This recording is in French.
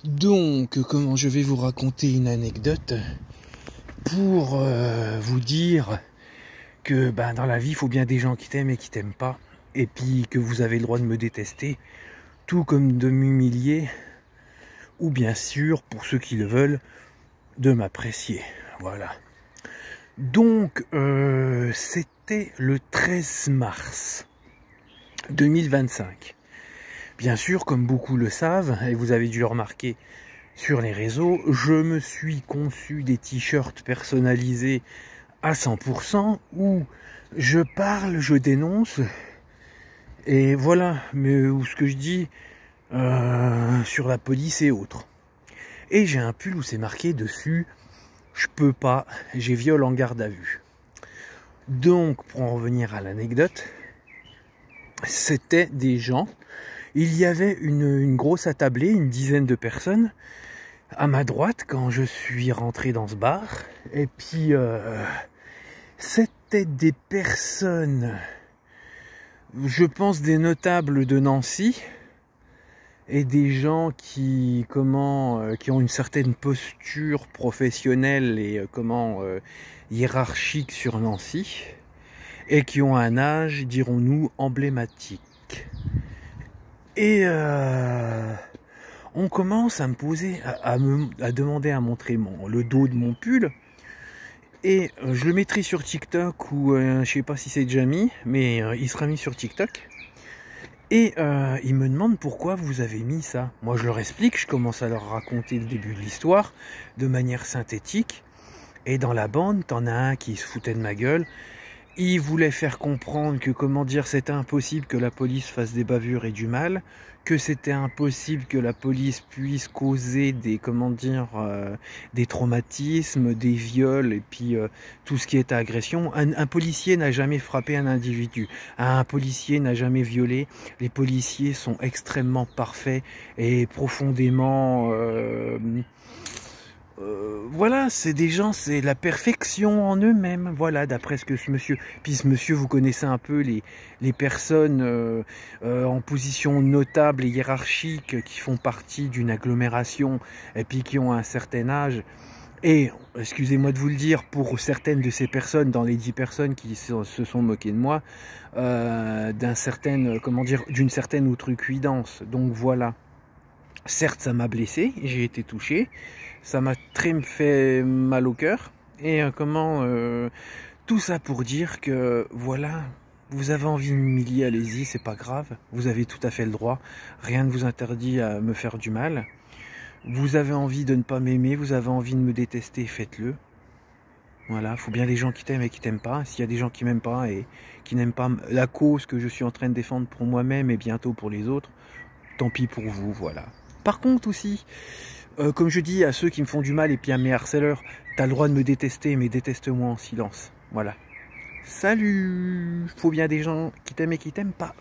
Donc, comment je vais vous raconter une anecdote pour vous dire que dans la vie, il faut bien des gens qui t'aiment et qui t'aiment pas. Et puis que vous avez le droit de me détester, tout comme de m'humilier, ou bien sûr, pour ceux qui le veulent, de m'apprécier. Voilà. Donc, c'était le 13 mars 2025. Bien sûr, comme beaucoup le savent, et vous avez dû le remarquer sur les réseaux, je me suis conçu des t-shirts personnalisés à 100% où je parle, je dénonce, et voilà, mais ce que je dis sur la police et autres. Et j'ai un pull où c'est marqué dessus, je peux pas, j'ai viol en garde à vue. Donc, pour en revenir à l'anecdote, c'était des gens, il y avait une grosse attablée, une dizaine de personnes, à ma droite quand je suis rentré dans ce bar. Et puis, c'était des personnes, je pense des notables de Nancy, et des gens qui ont une certaine posture professionnelle et hiérarchique sur Nancy, et qui ont un âge, dirons-nous, emblématique. Et on commence à me poser, à demander à montrer le dos de mon pull. Et je le mettrai sur TikTok ou je sais pas si c'est déjà mis, mais il sera mis sur TikTok. Et ils me demandent pourquoi vous avez mis ça. Moi je leur explique, je commence à leur raconter le début de l'histoire de manière synthétique. Et dans la bande, t'en as un qui se foutait de ma gueule. Il voulait faire comprendre que, c'était impossible que la police fasse des bavures et du mal, que c'était impossible que la police puisse causer des traumatismes, des viols et puis tout ce qui est agression. Un policier n'a jamais frappé un individu, un policier n'a jamais violé. Les policiers sont extrêmement parfaits et profondément... voilà, c'est des gens, c'est la perfection en eux-mêmes, voilà, d'après ce que ce monsieur... Puis ce monsieur, vous connaissez un peu les personnes en position notable et hiérarchique qui font partie d'une agglomération et puis qui ont un certain âge. Et, excusez-moi de vous le dire, pour certaines de ces personnes, dans les 10 personnes qui se sont moquées de moi, d'une certaine outrecuidance. Donc voilà. Certes, ça m'a blessé, j'ai été touché, ça m'a très fait mal au cœur. Et tout ça pour dire que, voilà, vous avez envie de m'humilier, allez-y, c'est pas grave. Vous avez tout à fait le droit, rien ne vous interdit à me faire du mal. Vous avez envie de ne pas m'aimer, vous avez envie de me détester, faites-le. Voilà, faut bien des gens qui t'aiment et qui t'aiment pas. S'il y a des gens qui m'aiment pas et qui n'aiment pas la cause que je suis en train de défendre pour moi-même et bientôt pour les autres, tant pis pour vous, voilà. Par contre aussi, comme je dis à ceux qui me font du mal et puis à mes harceleurs, t'as le droit de me détester, mais déteste-moi en silence. Voilà. Salut! Faut bien des gens qui t'aiment et qui t'aiment pas.